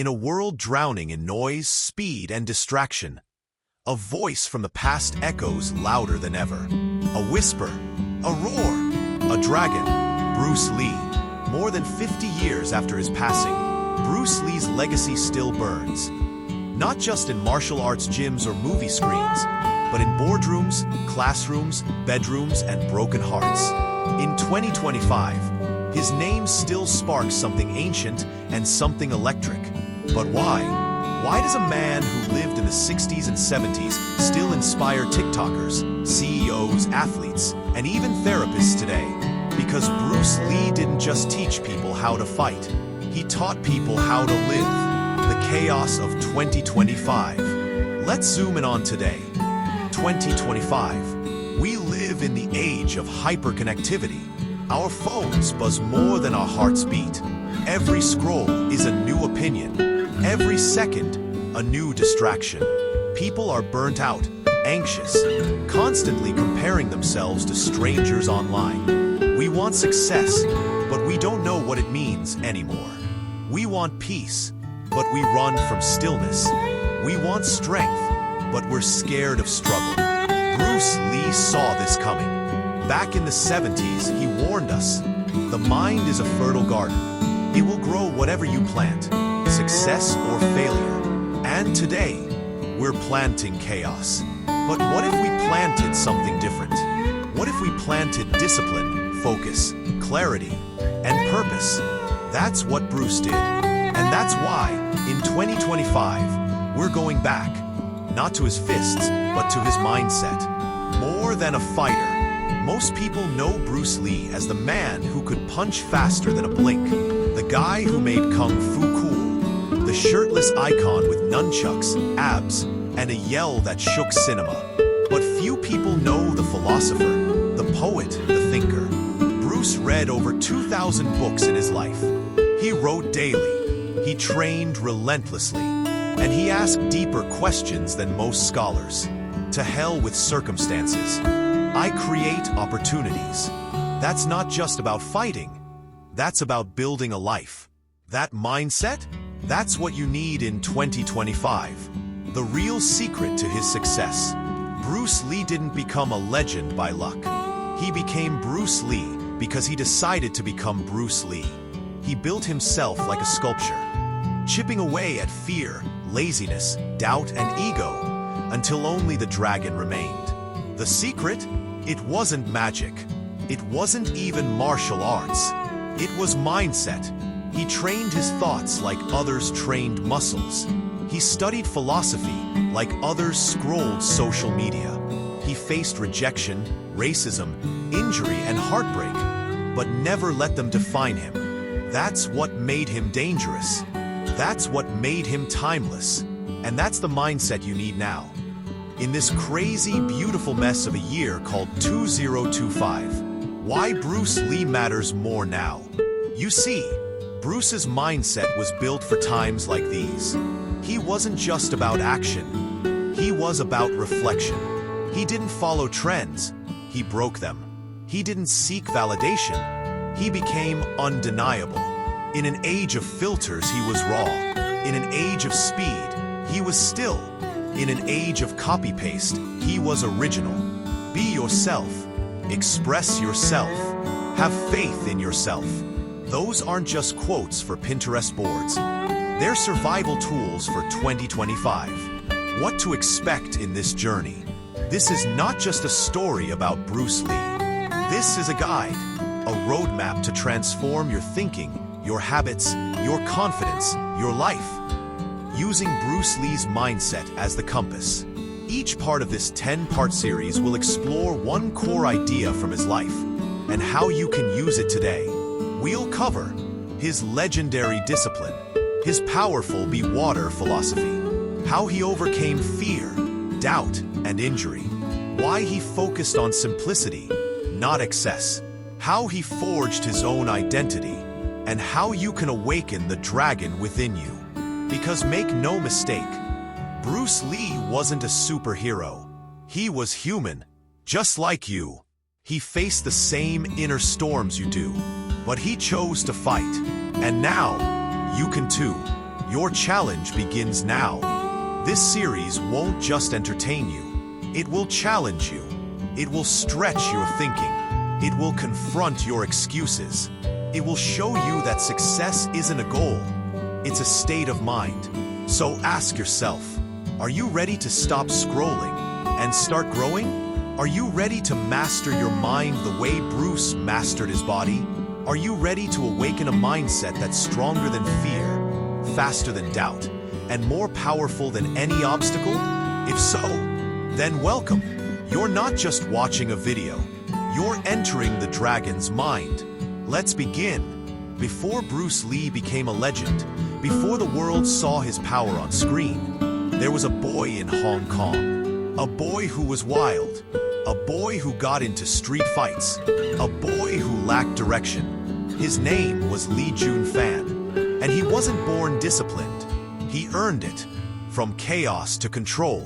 In a world drowning in noise, speed, and distraction, a voice from the past echoes louder than ever. A whisper, a roar, a dragon. Bruce Lee. More than 50 years after his passing, Bruce Lee's legacy still burns. Not just in martial arts gyms or movie screens, but in boardrooms, classrooms, bedrooms, and broken hearts. In 2025, his name still sparks something ancient and something electric. But why? Why does a man who lived in the 60s and 70s still inspire TikTokers, CEOs, athletes, and even therapists today? Because Bruce Lee didn't just teach people how to fight. He taught people how to live. The chaos of 2025. Let's zoom in on today. 2025. We live in the age of hyperconnectivity. Our phones buzz more than our hearts beat. Every scroll is a new opinion. Every second, a new distraction. People are burnt out, anxious, constantly comparing themselves to strangers online. We want success, but we don't know what it means anymore. We want peace, but we run from stillness. We want strength, but we're scared of struggle. Bruce Lee saw this coming. Back in the 70s, he warned us, the mind is a fertile garden. It will grow whatever you plant, success or failure. And today, we're planting chaos. But what if we planted something different? What if we planted discipline, focus, clarity, and purpose? That's what Bruce did. And that's why, in 2025, we're going back, not to his fists, but to his mindset. More than a fighter, most people know Bruce Lee as the man who could punch faster than a blink, the guy who made Kung Fu cool, the shirtless icon with nunchucks, abs, and a yell that shook cinema. But few people know the philosopher, the poet, the thinker. Bruce read over 2,000 books in his life. He wrote daily, he trained relentlessly, and he asked deeper questions than most scholars. To hell with circumstances. I create opportunities. That's not just about fighting. That's about building a life. That mindset? That's what you need in 2025. The real secret to his success. Bruce Lee didn't become a legend by luck. He became Bruce Lee because he decided to become Bruce Lee. He built himself like a sculpture, chipping away at fear, laziness, doubt, and ego, until only the dragon remained. The secret? It wasn't magic. It wasn't even martial arts. It was mindset. He trained his thoughts like others trained muscles. He studied philosophy like others scrolled social media. He faced rejection, racism, injury, and heartbreak, but never let them define him. That's what made him dangerous. That's what made him timeless. And that's the mindset you need now. In this crazy, beautiful mess of a year called 2025, why Bruce Lee matters more now. You see, Bruce's mindset was built for times like these. He wasn't just about action. He was about reflection. He didn't follow trends. He broke them. He didn't seek validation. He became undeniable. In an age of filters, he was raw. In an age of speed, he was still. In an age of copy-paste, he was original. Be yourself. Express yourself. Have faith in yourself. Those aren't just quotes for Pinterest boards. They're survival tools for 2025. What to expect in this journey. This is not just a story about Bruce Lee. This is a guide, a roadmap to transform your thinking, your habits, your confidence, your life. Using Bruce Lee's mindset as the compass. Each part of this 10-part series will explore one core idea from his life and how you can use it today. We'll cover his legendary discipline, his powerful be water philosophy, how he overcame fear, doubt, and injury, why he focused on simplicity, not excess, how he forged his own identity, and how you can awaken the dragon within you. Because make no mistake, Bruce Lee wasn't a superhero. He was human, just like you. He faced the same inner storms you do, but he chose to fight. And now, you can too. Your challenge begins now. This series won't just entertain you. It will challenge you. It will stretch your thinking. It will confront your excuses. It will show you that success isn't a goal. It's a state of mind. So ask yourself, are you ready to stop scrolling and start growing? Are you ready to master your mind the way Bruce mastered his body? Are you ready to awaken a mindset that's stronger than fear, faster than doubt, and more powerful than any obstacle? If so, then welcome. You're not just watching a video. You're entering the dragon's mind. Let's begin. Before Bruce Lee became a legend, before the world saw his power on screen, there was a boy in Hong Kong. A boy who was wild. A boy who got into street fights. A boy who lacked direction. His name was Lee Jun Fan. And he wasn't born disciplined. He earned it. From chaos to control.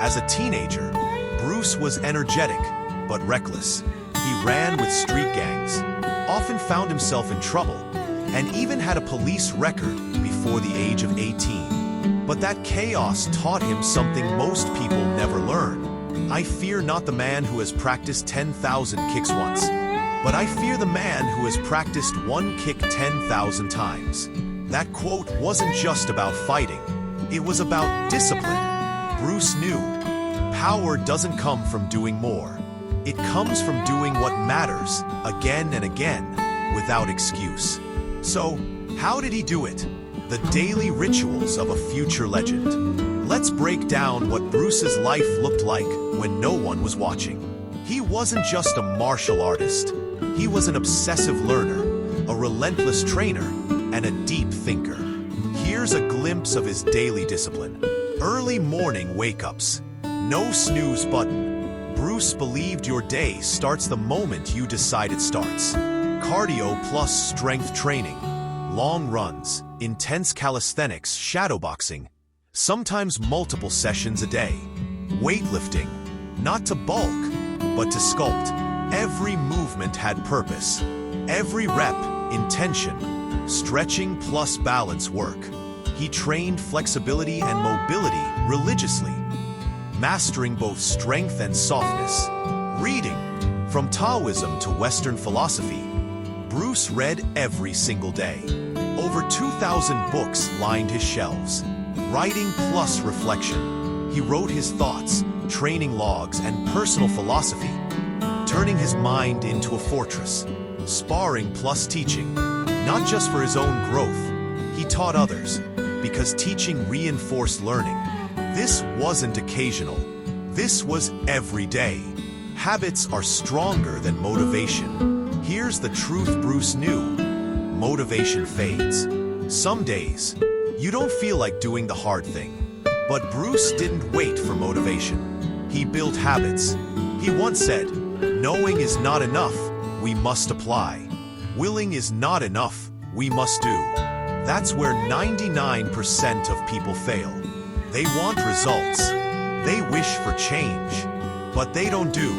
As a teenager, Bruce was energetic, but reckless. He ran with street gangs, often found himself in trouble, and even had a police record before the age of 18. But that chaos taught him something most people never learn. I fear not the man who has practiced 10,000 kicks once, but I fear the man who has practiced one kick 10,000 times. That quote wasn't just about fighting, it was about discipline. Bruce knew, power doesn't come from doing more. It comes from doing what matters, again and again, without excuse. So, how did he do it? The daily rituals of a future legend. Let's break down what Bruce's life looked like when no one was watching. He wasn't just a martial artist. He was an obsessive learner, a relentless trainer, and a deep thinker. Here's a glimpse of his daily discipline. Early morning wake-ups. No snooze button. Bruce believed your day starts the moment you decide it starts. Cardio plus strength training. Long runs, intense calisthenics, shadowboxing. Sometimes multiple sessions a day. Weightlifting. Not to bulk, but to sculpt. Every movement had purpose. Every rep, intention. Stretching plus balance work. He trained flexibility and mobility religiously, mastering both strength and softness. Reading. From Taoism to Western philosophy, Bruce read every single day. Over 2,000 books lined his shelves. Writing plus reflection. He wrote his thoughts, training logs, and personal philosophy, turning his mind into a fortress. Sparring plus teaching. Not just for his own growth, he taught others, because teaching reinforced learning. This wasn't occasional. This was every day. Habits are stronger than motivation. Here's the truth Bruce knew. Motivation fades. Some days, you don't feel like doing the hard thing. But Bruce didn't wait for motivation. He built habits. He once said, "Knowing is not enough, we must apply. Willing is not enough, we must do." That's where 99% of people fail. They want results. They wish for change. But they don't do.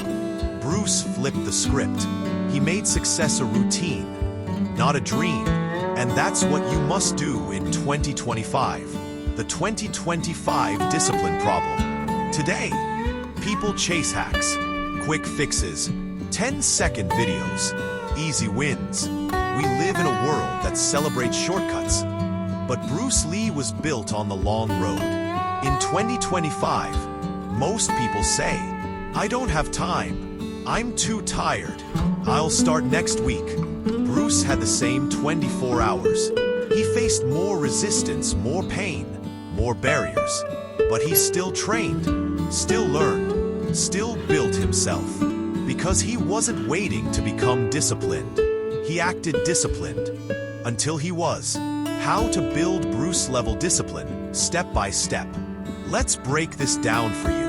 Bruce flipped the script. He made success a routine, not a dream. And that's what you must do in 2025. The 2025 discipline problem. Today, people chase hacks, quick fixes, 10-second videos, easy wins. We live in a world that celebrates shortcuts. But Bruce Lee was built on the long road. In 2025, most people say, "I don't have time. I'm too tired. I'll start next week." Bruce had the same 24 hours. He faced more resistance, more pain, more barriers. But he still trained, still learned, still built himself. Because he wasn't waiting to become disciplined. He acted disciplined until he was. How to build Bruce-level discipline, step by step. Let's break this down for you.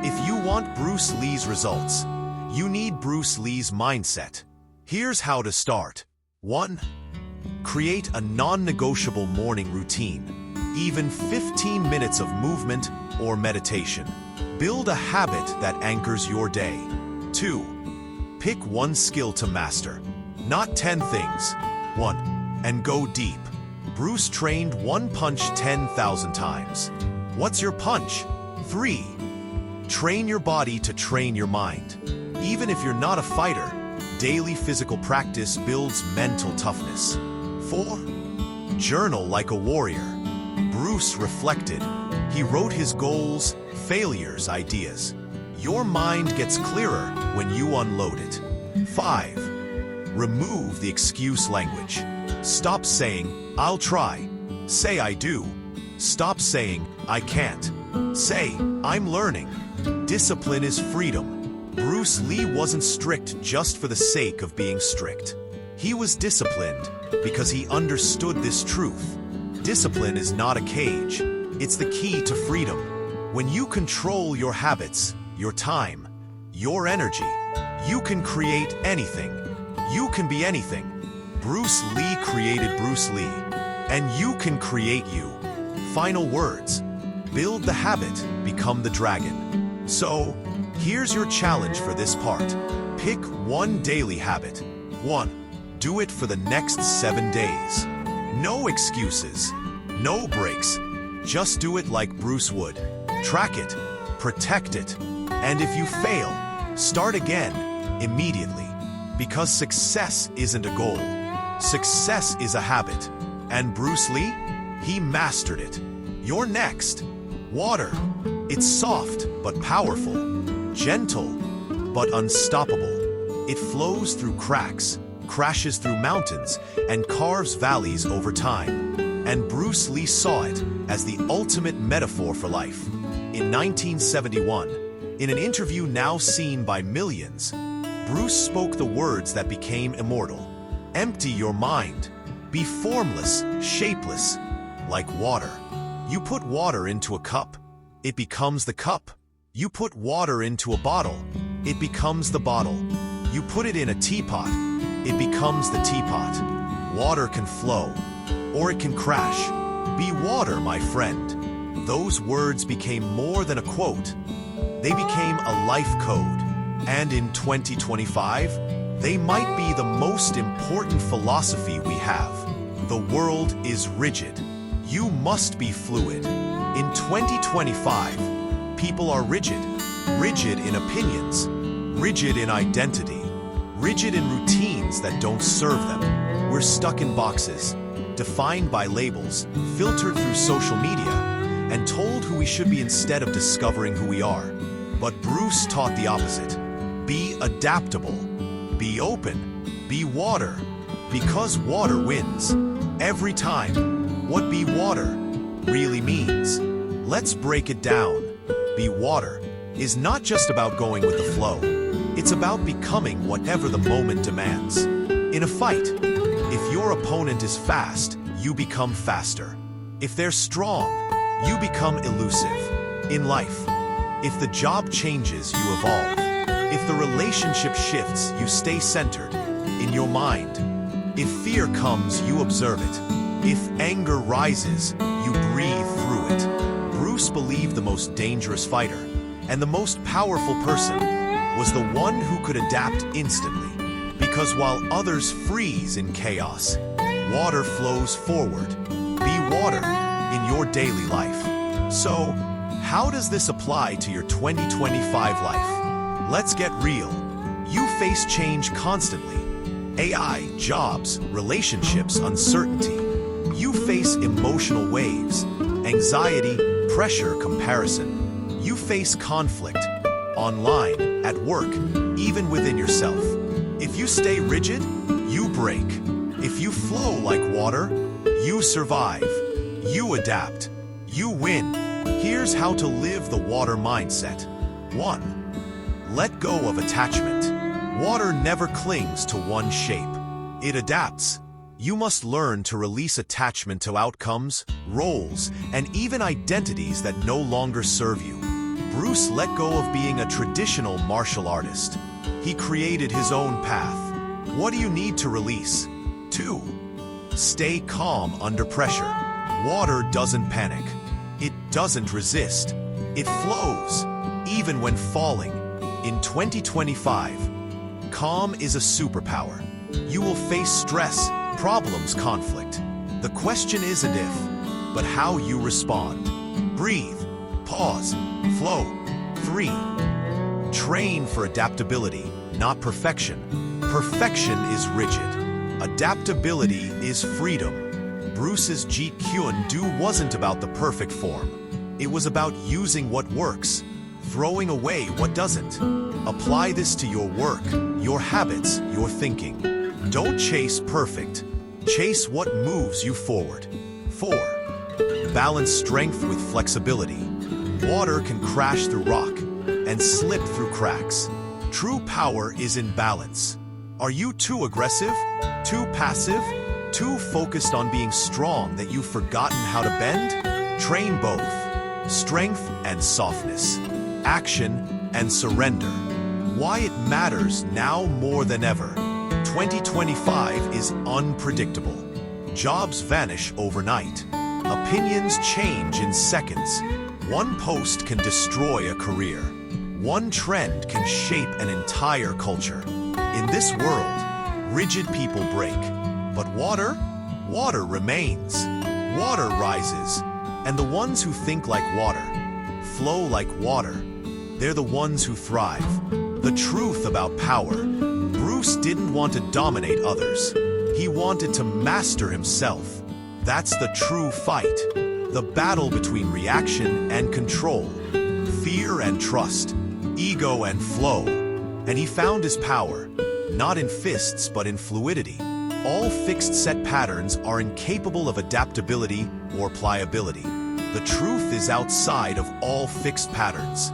If you want Bruce Lee's results, you need Bruce Lee's mindset. Here's how to start. 1. Create a non-negotiable morning routine. Even 15 minutes of movement or meditation. Build a habit that anchors your day. 2. Pick one skill to master. Not 10 things. 1. And go deep. Bruce trained one punch 10,000 times. What's your punch? 3. Train your body to train your mind. Even if you're not a fighter, daily physical practice builds mental toughness. 4. Journal like a warrior. Bruce reflected. He wrote his goals, failures, ideas. Your mind gets clearer when you unload it. 5. Remove the excuse language. Stop saying, "I'll try." Say, "I do." Stop saying, "I can't." Say, "I'm learning." Discipline is freedom. Bruce Lee wasn't strict just for the sake of being strict. He was disciplined because he understood this truth. Discipline is not a cage. It's the key to freedom. When you control your habits, your time, your energy, you can create anything. You can be anything. Bruce Lee created Bruce Lee, and you can create you. Final words. Build the habit, become the dragon. So, here's your challenge for this part. Pick one daily habit. 1. Do it for the next 7 days. No excuses, no breaks. Just do it like Bruce would. Track it, protect it, and if you fail, start again immediately. Because success isn't a goal. Success is a habit. And Bruce Lee, he mastered it. You're next. Water. It's soft but powerful. Gentle but unstoppable. It flows through cracks, crashes through mountains, and carves valleys over time. And Bruce Lee saw it as the ultimate metaphor for life. In 1971, in an interview now seen by millions, Bruce spoke the words that became immortal. Empty your mind. Be formless, shapeless, like water. You put water into a cup, it becomes the cup. You put water into a bottle, it becomes the bottle. You put it in a teapot, it becomes the teapot. Water can flow, or it can crash. Be water, my friend. Those words became more than a quote. They became a life code. And in 2025, they might be the most important philosophy we have. The world is rigid. You must be fluid. In 2025, people are rigid. Rigid in opinions, rigid in identity, rigid in routines that don't serve them. We're stuck in boxes, defined by labels, filtered through social media, and told who we should be instead of discovering who we are. But Bruce taught the opposite. Be adaptable. Be open. Be water. Because water wins. Every time. What be water really means. Let's break it down. Be water is not just about going with the flow. It's about becoming whatever the moment demands. In a fight, if your opponent is fast, you become faster. If they're strong, you become elusive. In life, if the job changes, you evolve. If the relationship shifts, you stay centered in your mind. If fear comes, you observe it. If anger rises, you breathe through it. Bruce believed the most dangerous fighter and the most powerful person was the one who could adapt instantly. Because while others freeze in chaos, water flows forward. Be water in your daily life. So, how does this apply to your 2025 life? Let's get real. You face change constantly. AI, jobs, relationships, uncertainty. You face emotional waves, anxiety, pressure, comparison. You face conflict, online, at work, even within yourself. If you stay rigid, you break. If you flow like water, you survive. You adapt. You win. Here's how to live the water mindset. 1. Let go of attachment. Water never clings to one shape. It adapts. You must learn to release attachment to outcomes, roles, and even identities that no longer serve you. Bruce let go of being a traditional martial artist. He created his own path. What do you need to release? 2. Stay calm under pressure. Water doesn't panic. It doesn't resist. It flows, even when falling. In 2025, calm is a superpower. You will face stress, problems, conflict. The question isn't if, but how you respond. Breathe, pause, flow. 3. Train for adaptability, not perfection. Perfection is rigid. Adaptability is freedom. Bruce's Jeet Kune Do wasn't about the perfect form. It was about using what works, throwing away what doesn't. Apply this to your work, your habits, your thinking. Don't chase perfect. Chase what moves you forward. 4. Balance strength with flexibility. Water can crash through rock and slip through cracks. True power is in balance. Are you too aggressive? Too passive? Too focused on being strong that you've forgotten how to bend? Train both. Strength and softness. Action and surrender. Why it matters now more than ever. 2025 is unpredictable. Jobs vanish overnight. Opinions change in seconds. One post can destroy a career. One trend can shape an entire culture. In this world, rigid people break. But water remains. Water rises. And the ones who think like water, flow like water, they're the ones who thrive. The truth about power. Bruce didn't want to dominate others. He wanted to master himself. That's the true fight. The battle between reaction and control, fear and trust, ego and flow. And he found his power, not in fists but in fluidity. All fixed set patterns are incapable of adaptability or pliability. The truth is outside of all fixed patterns.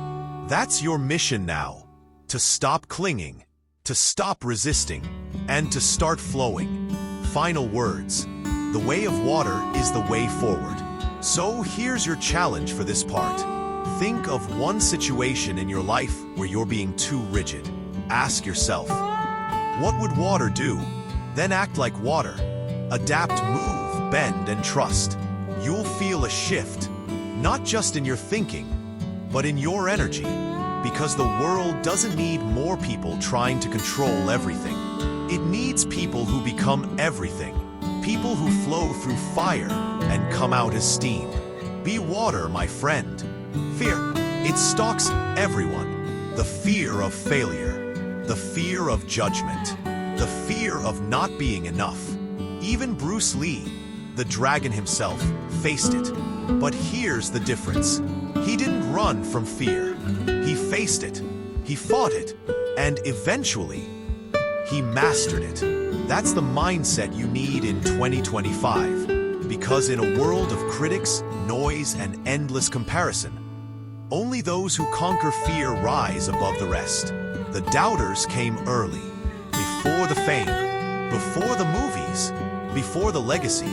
That's your mission now. To stop clinging, to stop resisting, and to start flowing. Final words. The way of water is the way forward. So here's your challenge for this part. Think of one situation in your life where you're being too rigid. Ask yourself, what would water do? Then act like water. Adapt, move, bend, and trust. You'll feel a shift, not just in your thinking, but in your energy. Because the world doesn't need more people trying to control everything. It needs people who become everything. People who flow through fire and come out as steam. Be water, my friend. Fear, it stalks everyone. The fear of failure. The fear of judgment. The fear of not being enough. Even Bruce Lee, the dragon himself, faced it. But here's the difference. He didn't run from fear. He faced it. He fought it. And eventually, he mastered it. That's the mindset you need in 2025. Because in a world of critics, noise, and endless comparison, only those who conquer fear rise above the rest. The doubters came early. Before the fame, before the movies, before the legacy.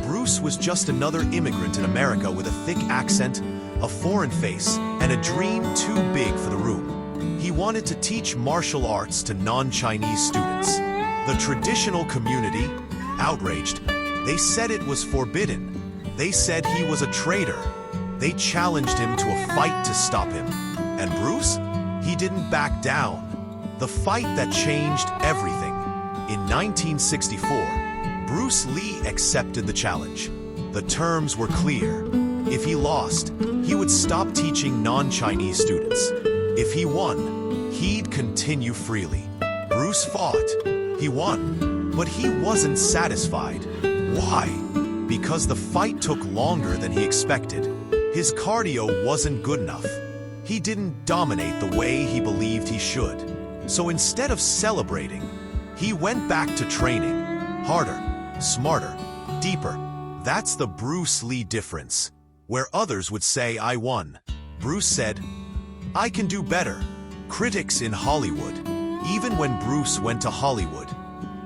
Bruce was just another immigrant in America with a thick accent, a foreign face, and a dream too big for the room. He wanted to teach martial arts to non-Chinese students. The traditional community, outraged, they said it was forbidden. They said he was a traitor. They challenged him to a fight to stop him. And Bruce? He didn't back down. The fight that changed everything. In 1964, Bruce Lee accepted the challenge. The terms were clear. If he lost, he would stop teaching non-Chinese students. If he won, he'd continue freely. Bruce fought. He won. But he wasn't satisfied. Why? Because the fight took longer than he expected. His cardio wasn't good enough. He didn't dominate the way he believed he should. So instead of celebrating, he went back to training. Harder, smarter, deeper. That's the Bruce Lee difference. Where others would say, I won, Bruce said, I can do better. Critics in Hollywood, even when Bruce went to Hollywood,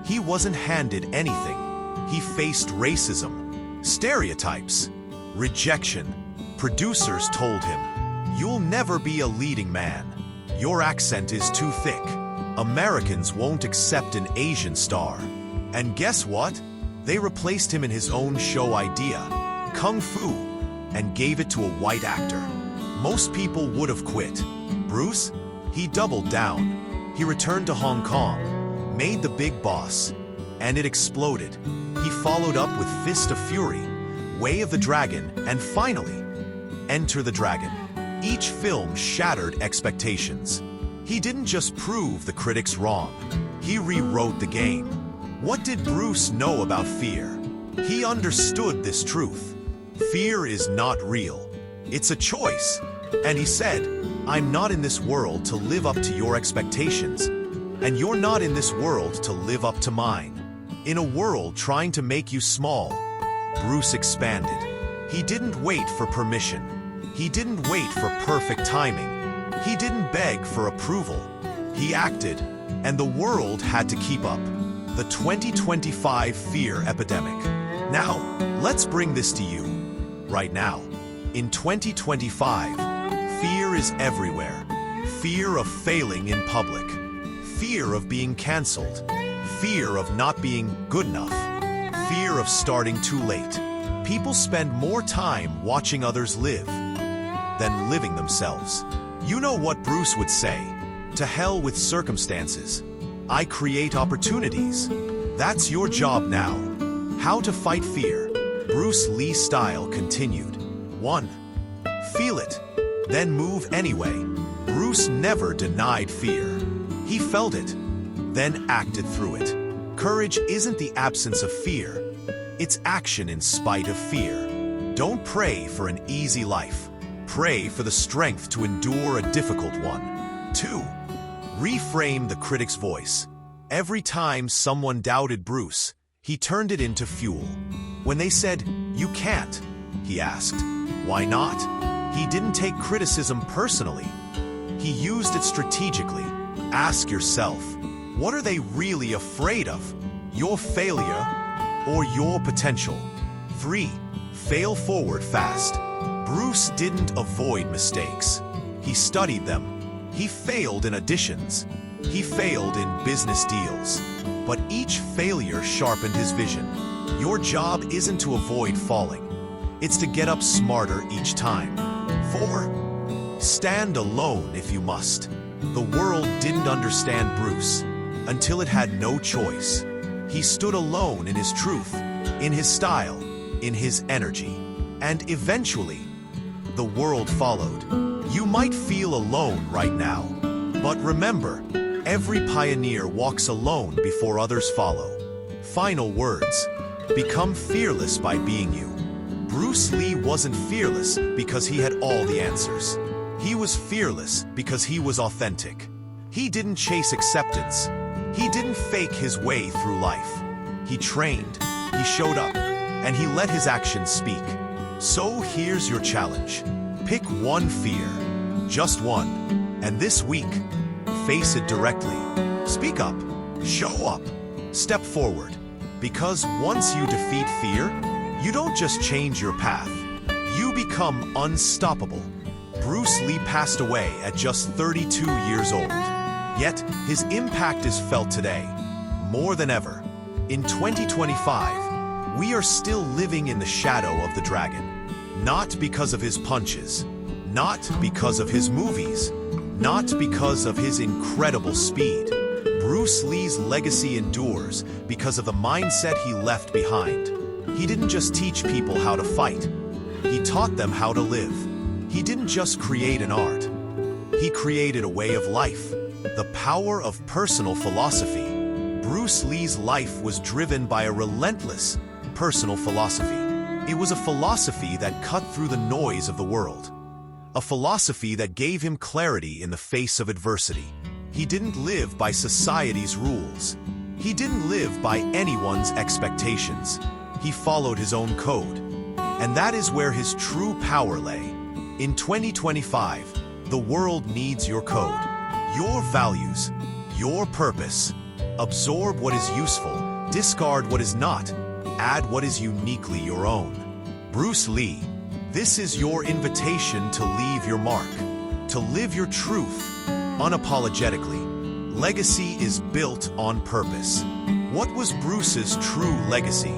he wasn't handed anything. He faced racism, stereotypes, rejection. Producers told him, you'll never be a leading man. Your accent is too thick. Americans won't accept an Asian star. And guess what? They replaced him in his own show idea, Kung Fu, and gave it to a white actor. Most people would have quit. Bruce? He doubled down. He returned to Hong Kong, made The Big Boss, and it exploded. He followed up with Fist of Fury, Way of the Dragon, and finally, Enter the Dragon. Each film shattered expectations. He didn't just prove the critics wrong, he rewrote the game. What did Bruce know about fear? He understood this truth. Fear is not real. It's a choice. And he said, I'm not in this world to live up to your expectations, and you're not in this world to live up to mine. In a world trying to make you small, Bruce expanded. He didn't wait for permission. He didn't wait for perfect timing. He didn't beg for approval. He acted, and the world had to keep up. The 2025 fear epidemic. Now, let's bring this to you. Right now, in 2025, fear is everywhere. Fear of failing in public. Fear of being canceled. Fear of not being good enough. Fear of starting too late. People spend more time watching others live than living themselves. You know what Bruce would say? To hell with circumstances. I create opportunities. That's your job now. How to fight fear. Bruce Lee style continued. 1. Feel it, then move anyway. Bruce never denied fear. He felt it, then acted through it. Courage isn't the absence of fear. It's action in spite of fear. Don't pray for an easy life. Pray for the strength to endure a difficult one. 2. Reframe the critic's voice. Every time someone doubted Bruce, he turned it into fuel. When they said, "You can't," he asked, "Why not?" He didn't take criticism personally. He used it strategically. Ask yourself, what are they really afraid of? Your failure or your potential? 3. Fail forward fast. Bruce didn't avoid mistakes. He studied them. He failed in auditions. He failed in business deals. But each failure sharpened his vision. Your job isn't to avoid falling. It's to get up smarter each time. 4. Stand alone if you must. The world didn't understand Bruce until it had no choice. He stood alone in his truth, in his style, in his energy. And eventually, the world followed. You might feel alone right now, but remember, every pioneer walks alone before others follow. Final words. Become fearless by being you. Bruce Lee wasn't fearless because he had all the answers. He was fearless because he was authentic. He didn't chase acceptance. He didn't fake his way through life. He trained, he showed up, and he let his actions speak. So here's your challenge. Pick one fear, just one, and this week, face it directly. Speak up, show up, step forward. Because once you defeat fear, you don't just change your path, you become unstoppable. Bruce Lee passed away at just 32 years old. Yet, his impact is felt today, more than ever. In 2025, we are still living in the shadow of the dragon. Not because of his punches, not because of his movies, not because of his incredible speed. Bruce Lee's legacy endures because of the mindset he left behind. He didn't just teach people how to fight. He taught them how to live. He didn't just create an art. He created a way of life. The power of personal philosophy. Bruce Lee's life was driven by a relentless personal philosophy. It was a philosophy that cut through the noise of the world. A philosophy that gave him clarity in the face of adversity. He didn't live by society's rules. He didn't live by anyone's expectations. He followed his own code. And that is where his true power lay. In 2025, the world needs your code, your values, your purpose. Absorb what is useful, discard what is not, add what is uniquely your own. Bruce Lee, this is your invitation to leave your mark, to live your truth unapologetically. Legacy is built on purpose. What was Bruce's true legacy?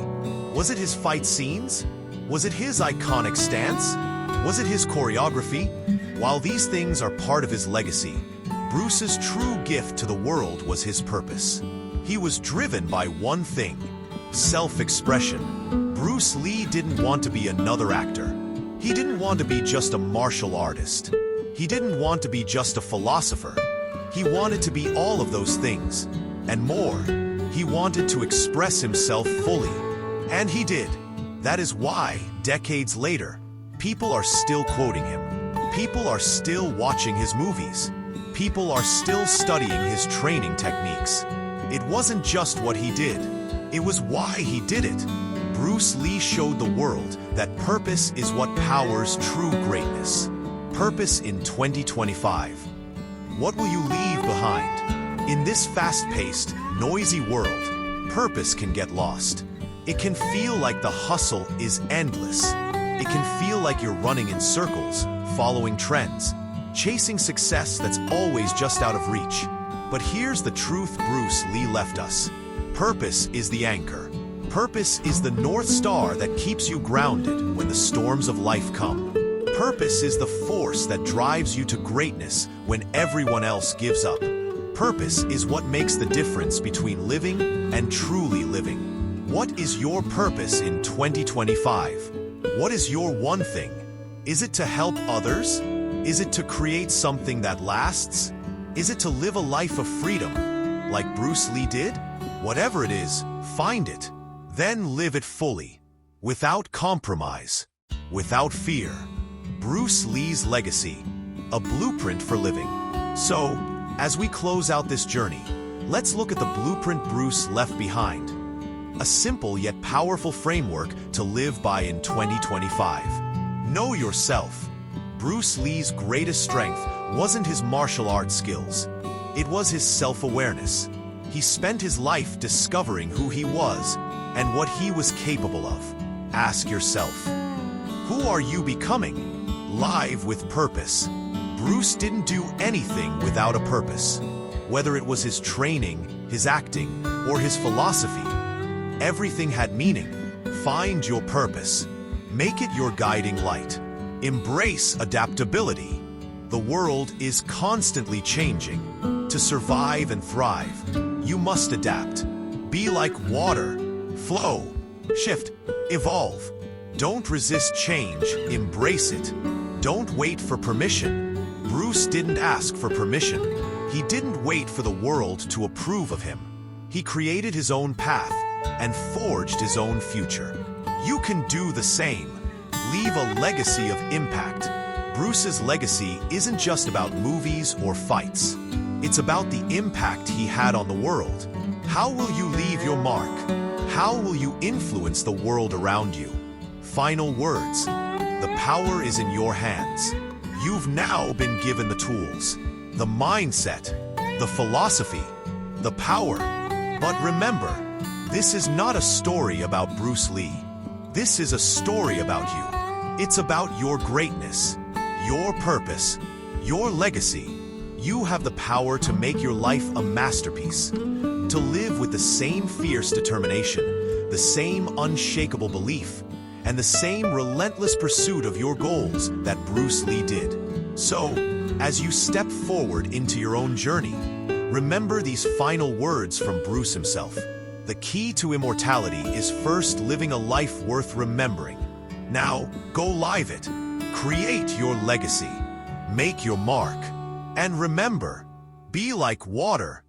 Was it his fight scenes? Was it his iconic stance? Was it his choreography? While these things are part of his legacy, Bruce's true gift to the world was his purpose. He was driven by one thing: self-expression. Bruce Lee didn't want to be another actor. He didn't want to be just a martial artist. He didn't want to be just a philosopher. He wanted to be all of those things, and more. He wanted to express himself fully, and he did. That is why, decades later, people are still quoting him. People are still watching his movies. People are still studying his training techniques. It wasn't just what he did, it was why he did it. Bruce Lee showed the world that purpose is what powers true greatness. Purpose in 2025. What will you leave behind? In this fast-paced, noisy world, purpose can get lost. It can feel like the hustle is endless. It can feel like you're running in circles, following trends, chasing success that's always just out of reach. But here's the truth Bruce Lee left us. Purpose is the anchor. Purpose is the North Star that keeps you grounded when the storms of life come. Purpose is the force that drives you to greatness when everyone else gives up. Purpose is what makes the difference between living and truly living. What is your purpose in 2025? What is your one thing? Is it to help others? Is it to create something that lasts? Is it to live a life of freedom, like Bruce Lee did? Whatever it is, find it. Then live it fully, without compromise, without fear. Bruce Lee's legacy, a blueprint for living. So, as we close out this journey, let's look at the blueprint Bruce left behind. A simple yet powerful framework to live by in 2025. Know yourself. Bruce Lee's greatest strength wasn't his martial arts skills. It was his self-awareness. He spent his life discovering who he was and what he was capable of. Ask yourself, who are you becoming? Live with purpose. Bruce didn't do anything without a purpose. Whether it was his training, his acting, or his philosophy, everything had meaning. Find your purpose. Make it your guiding light. Embrace adaptability. The world is constantly changing. To survive and thrive, you must adapt. Be like water. Flow. Shift. Evolve. Don't resist change. Embrace it. Don't wait for permission. Bruce didn't ask for permission. He didn't wait for the world to approve of him. He created his own path and forged his own future. You can do the same. Leave a legacy of impact. Bruce's legacy isn't just about movies or fights. It's about the impact he had on the world. How will you leave your mark? How will you influence the world around you? Final words. The power is in your hands. You've now been given the tools, the mindset, the philosophy, the power. But remember, this is not a story about Bruce Lee. This is a story about you. It's about your greatness, your purpose, your legacy. You have the power to make your life a masterpiece, to live with the same fierce determination, the same unshakable belief, and the same relentless pursuit of your goals that Bruce Lee did. So, as you step forward into your own journey, remember these final words from Bruce himself. The key to immortality is first living a life worth remembering. Now, go live it. Create your legacy. Make your mark. And remember, be like water.